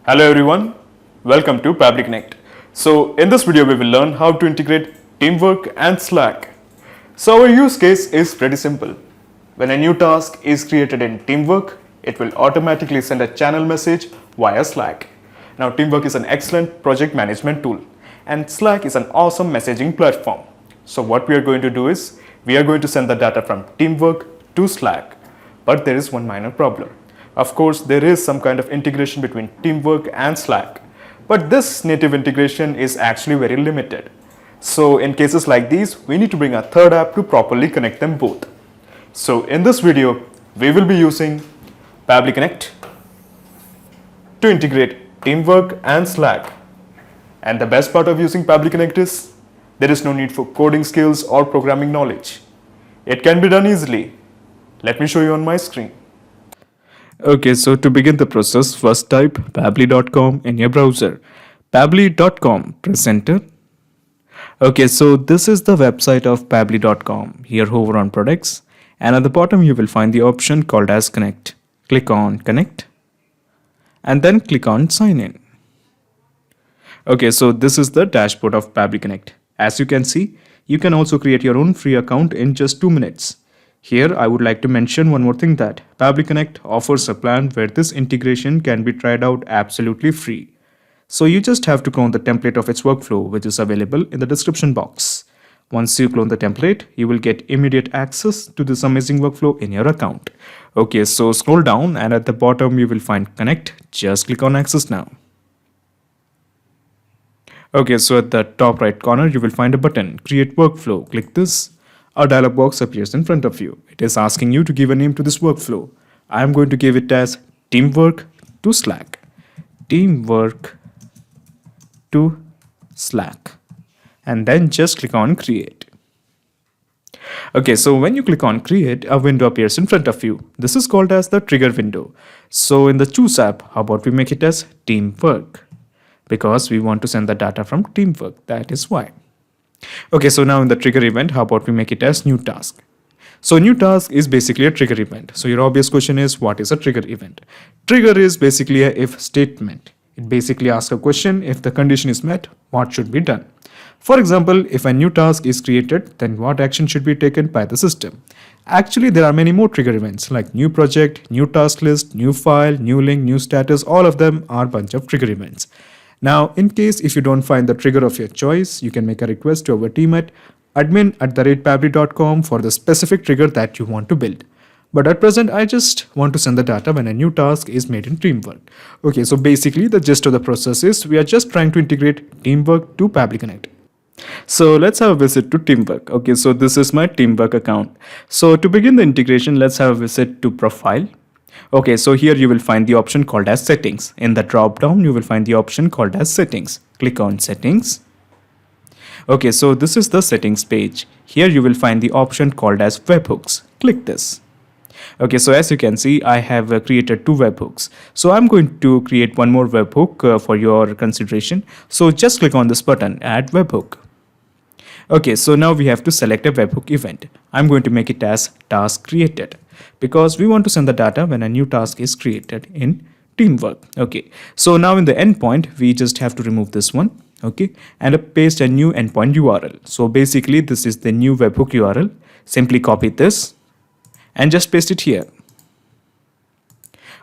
Hello everyone, welcome to Pabbly Connect. So in this video we will learn how to integrate Teamwork and Slack. So our use case is pretty simple. When a new task is created in Teamwork, it will automatically send a channel message via Slack. Now Teamwork is an excellent project management tool and Slack is an awesome messaging platform. So what we are going to do is, we are going to send the data from Teamwork to Slack. But there is one minor problem. Of course, there is some kind of integration between Teamwork and Slack, but this native integration is actually very limited. So in cases like these, we need to bring a third app to properly connect them both. So in this video, we will be using Pabbly Connect to integrate Teamwork and Slack. And the best part of using Pabbly Connect is, there is no need for coding skills or programming knowledge. It can be done easily. Let me show you on my screen. Okay, so to begin the process, first type pabbly.com in your browser. Pabbly.com, press enter. Okay, so this is the website of pabbly.com. Here hover on products and at the bottom you will find the option called as connect. Click on connect and then click on sign in. Okay, so this is the dashboard of Pabbly Connect. As you can see, you can also create your own free account in just 2 minutes. Here, I would like to mention one more thing, that Pabbly Connect offers a plan where this integration can be tried out absolutely free. So you just have to clone the template of its workflow, which is available in the description box. Once you clone the template, you will get immediate access to this amazing workflow in your account. Okay, so scroll down and at the bottom you will find connect. Just click on access now. Okay, so at the top right corner you will find a button, create workflow. Click this. A dialog box appears in front of you. It is asking you to give a name to this workflow. I am going to give it as Teamwork to Slack. Teamwork to Slack. And then just click on create. Okay, so when you click on create, a window appears in front of you. This is called as the trigger window. So in the choose app, how about we make it as Teamwork? Because we want to send the data from Teamwork. That is why. Okay, so now in the trigger event, how about we make it as new task? So new task is basically a trigger event. So your obvious question is, what is a trigger event? Trigger is basically a if statement. It basically asks a question, if the condition is met, what should be done? For example, if a new task is created, then what action should be taken by the system? Actually, there are many more trigger events like new project, new task list, new file, new link, new status. All of them are a bunch of trigger events. Now, in case if you don't find the trigger of your choice, you can make a request to our team at admin@pabbly.com for the specific trigger that you want to build. But at present, I just want to send the data when a new task is made in Teamwork. Okay, so basically the gist of the process is we are just trying to integrate Teamwork to Pabbly Connect. So let's have a visit to Teamwork. Okay, so this is my Teamwork account. So to begin the integration, let's have a visit to Profile. Okay, so here you will find the option called as settings. In the drop down, you will find the option called as settings. Click on settings. Okay, so this is the settings page. Here you will find the option called as webhooks. Click this. Okay, so as you can see, I have created 2 webhooks. So I'm going to create one more webhook for your consideration. So just click on this button, add webhook. Okay, so now we have to select a webhook event. I'm going to make it as task created because we want to send the data when a new task is created in Teamwork. Okay, so now in the endpoint, we just have to remove this one. Okay, and paste a new endpoint URL. So basically, this is the new webhook URL. Simply copy this and just paste it here.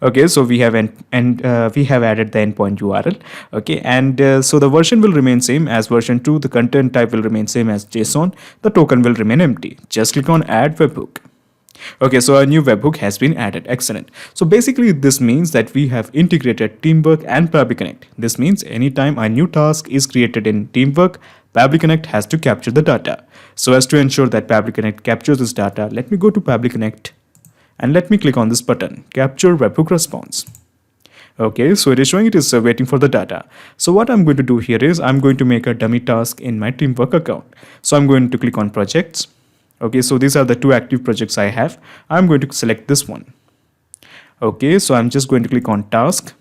Okay, so we have we have added the endpoint URL. Okay, and so the version will remain same as version 2. The content type will remain same as JSON. The token will remain empty. Just click on add webhook. Okay, so a new webhook has been added. Excellent. So basically this means that we have integrated Teamwork and Pabbly Connect. This means anytime a new task is created in Teamwork, Pabbly Connect has to capture the data. So as to ensure that Pabbly Connect captures this data, let me go to Pabbly Connect and let me click on this button, capture webhook response. Okay, so it is showing it is waiting for the data. So what I'm going to do here is I'm going to make a dummy task in my Teamwork account. So I'm going to click on projects. Okay, so these are the 2 active projects I have. I'm going to select this one. Okay, so I'm just going to click on task.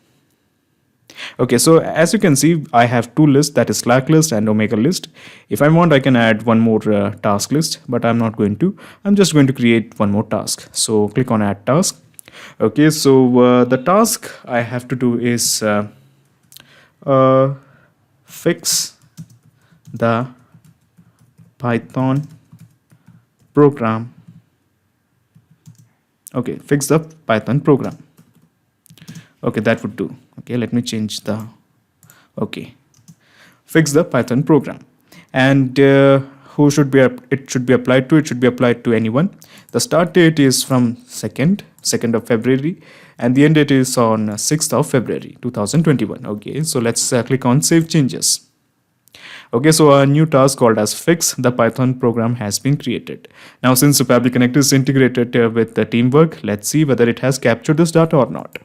Okay, so as you can see, I have 2 lists, that is Slack list and Omega list. If I want, I can add one more task list, but I'm not going to. I'm just going to create one more task. So click on add task. Okay, so the task I have to do is fix the Python program. Okay, fix the Python program. Okay, that would do. Okay, let me change the, okay, fix the Python program. And who should be, it should be applied to? It should be applied to anyone. The start date is from 2nd of February, and the end date is on 6th of February 2021. Okay, so let's click on save changes. Okay, so a new task called as fix the Python program has been created. Now, since Pabbly Connect is integrated with the Teamwork, let's see whether it has captured this data or not.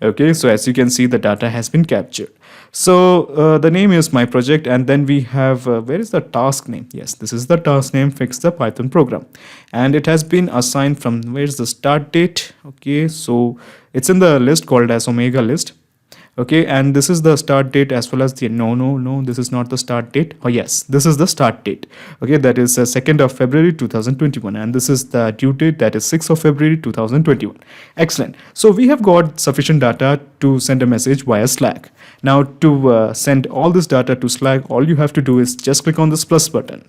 Okay, so as you can see, the data has been captured. So the name is my project, and then we have, where is the task name? Yes, this is the task name, fix the Python program. And it has been assigned from, where's the start date? Okay, so it's in the list called as Omega list. Okay, and this is the start date as well as the, no, this is not the start date. Oh yes, this is the start date. Okay, that is 2nd of February 2021, and this is the due date, that is 6th of February 2021. Excellent. So we have got sufficient data to send a message via Slack. Now to send all this data to Slack, all you have to do is just click on this plus button.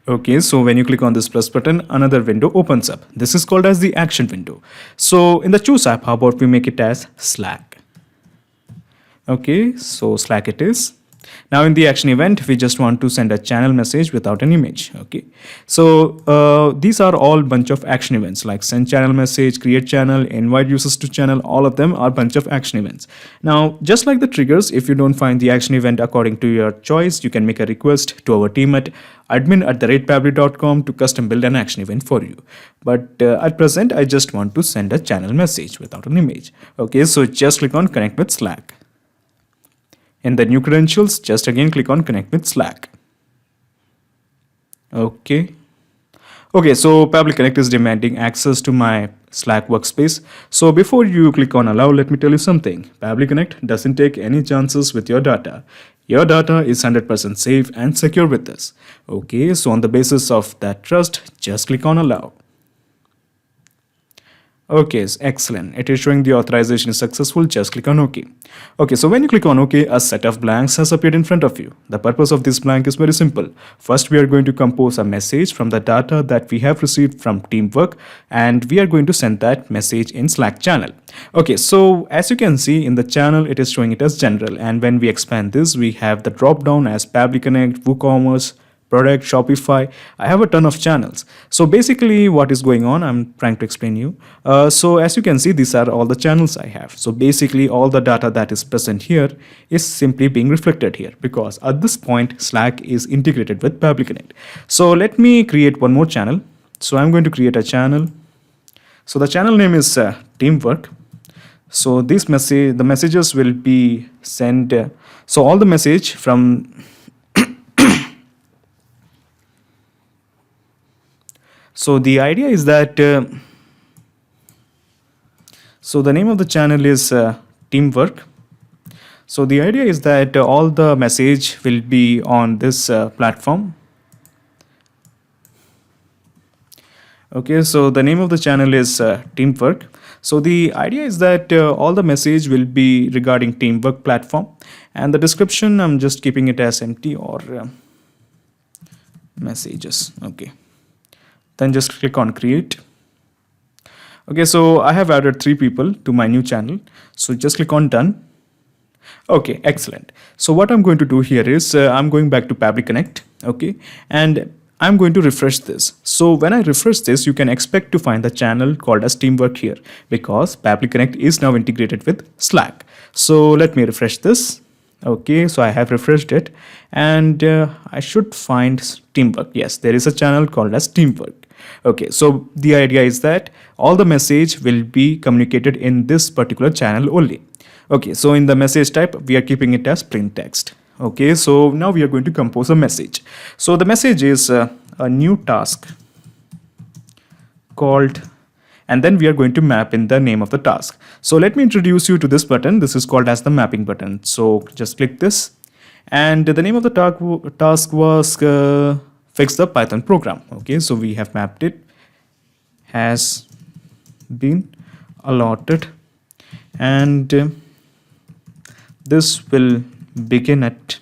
Okay, so when you click on this plus button, another window opens up. This is called as the action window. So in the choose app, how about we make it as Slack? Okay, so Slack it is. Now in the action event, we just want to send a channel message without an image. Okay, so these are all bunch of action events like send channel message, create channel, invite users to channel. All of them are bunch of action events. Now, just like the triggers, if you don't find the action event according to your choice, you can make a request to our team at admin@pabbly.com to custom build an action event for you. But at present, I just want to send a channel message without an image. Okay, so just click on connect with Slack. In the new credentials, just again click on connect with Slack. Okay, so Pabbly Connect is demanding access to my Slack workspace. So before you click on allow, let me tell you something. Pabbly Connect doesn't take any chances with your data. Your data is 100% safe and secure with us. Okay, so on the basis of that trust, just click on allow. Okay, excellent. It is showing the authorization is successful. Just click on OK. Okay, so when you click on OK, a set of blanks has appeared in front of you. The purpose of this blank is very simple. First, we are going to compose a message from the data that we have received from Teamwork, and we are going to send that message in Slack channel. Okay, so as you can see in the channel, it is showing it as general. And when we expand this, we have the drop down as Pabbly Connect, WooCommerce, product, Shopify. I have a ton of channels. So basically what is going on, I'm trying to explain you. So as you can see, these are all the channels I have. So basically all the data that is present here is simply being reflected here because at this point Slack is integrated with Pabbly Connect. So let me create one more channel. So I'm going to create a channel. So the channel name is Teamwork. So this message, the messages will be sent. So all the message from So the idea is that, so the name of the channel is Teamwork. So the idea is that all the message will be on this platform. Okay, so the name of the channel is Teamwork. So the idea is that all the message will be regarding Teamwork platform, and the description I'm just keeping it as empty or messages. Okay. Then just click on create. Okay, so I have added 3 people to my new channel. So just click on done. Okay, excellent. So what I'm going to do here is I'm going back to Pabbly Connect. Okay, and I'm going to refresh this. So when I refresh this, you can expect to find the channel called as Teamwork here because Pabbly Connect is now integrated with Slack. So let me refresh this. Okay, so I have refreshed it and I should find Teamwork. Yes, there is a channel called as Teamwork. Okay, so the idea is that all the message will be communicated in this particular channel only. Okay, so in the message type, we are keeping it as plain text. Okay, so now we are going to compose a message. So the message is a new task called, and then we are going to map in the name of the task. So let me introduce you to this button. This is called as the mapping button. So just click this, and the name of the task was fix the Python program. Okay, so we have mapped it, has been allotted, and this will begin at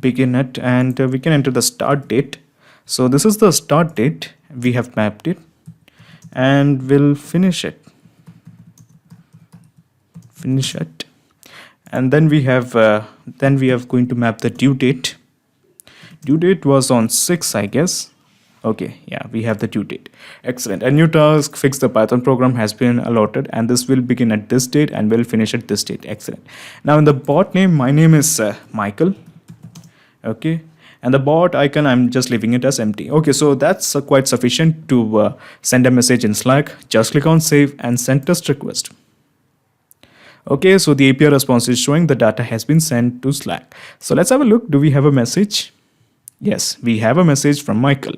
and we can enter the start date. So this is the start date, we have mapped it, and we'll finish it, and then we have going to map the due date. Due date was on 6, I guess. Okay, yeah, we have the due date. Excellent. A new task, fix the Python program, has been allotted, and this will begin at this date and will finish at this date. Excellent. Now in the bot name, my name is Michael. Okay, and the bot icon, I'm just leaving it as empty. Okay, so that's quite sufficient to send a message in Slack. Just click on save and send test request. Okay, so the API response is showing the data has been sent to Slack. So let's have a look. Do we have a message? Yes, we have a message from Michael.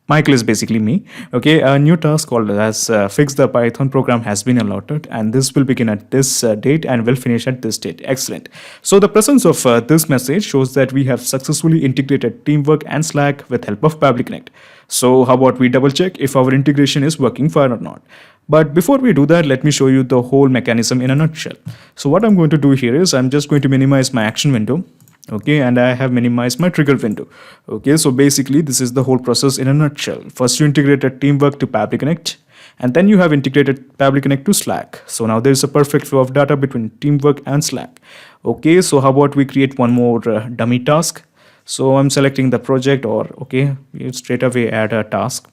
Michael is basically me. Okay, a new task called as fix the Python program has been allotted, and this will begin at this date and will finish at this date. Excellent. So the presence of this message shows that we have successfully integrated Teamwork and Slack with help of Pabbly Connect. So how about we double check if our integration is working fine or not? But before we do that, let me show you the whole mechanism in a nutshell. So what I'm going to do here is I'm just going to minimize my action window. Okay, and I have minimized my trigger window. Okay, so basically this is the whole process in a nutshell. First you integrated Teamwork to Pabbly Connect, and then you have integrated Pabbly Connect to Slack. So now there is a perfect flow of data between Teamwork and Slack. Okay, so how about we create one more dummy task? So I'm selecting the project, or okay, we straight away add a task.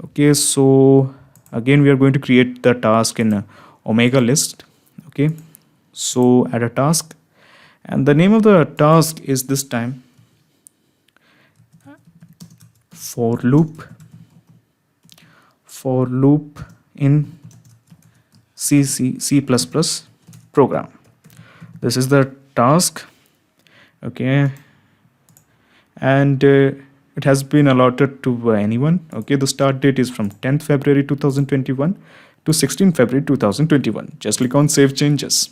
Okay, so again we are going to create the task in Omega list. Okay, so add a task. And the name of the task is this time for loop in C program. This is the task. Okay, and it has been allotted to anyone. Okay, the start date is from 10th February 2021 to 16th February 2021. Just click on save changes.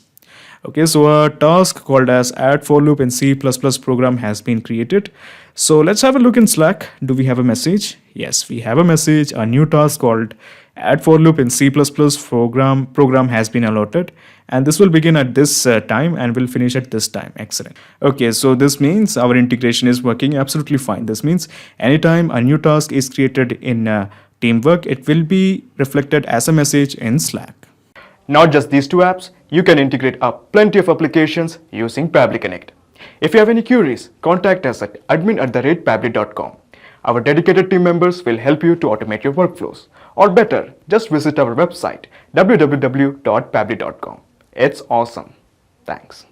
Okay, so a task called as add for loop in C++ program has been created. So let's have a look in Slack. Do we have a message? Yes, we have a message. A new task called add for loop in C++ program has been allotted, and this will begin at this time and will finish at this time. Excellent. Okay, so this means our integration is working absolutely fine. This means anytime a new task is created in Teamwork, it will be reflected as a message in Slack. Not just these two apps, you can integrate up plenty of applications using Pabbly Connect. If you have any queries, contact us at admin@pabbly.com. Our dedicated team members will help you to automate your workflows. Or better, just visit our website www.pabbly.com. It's awesome. Thanks.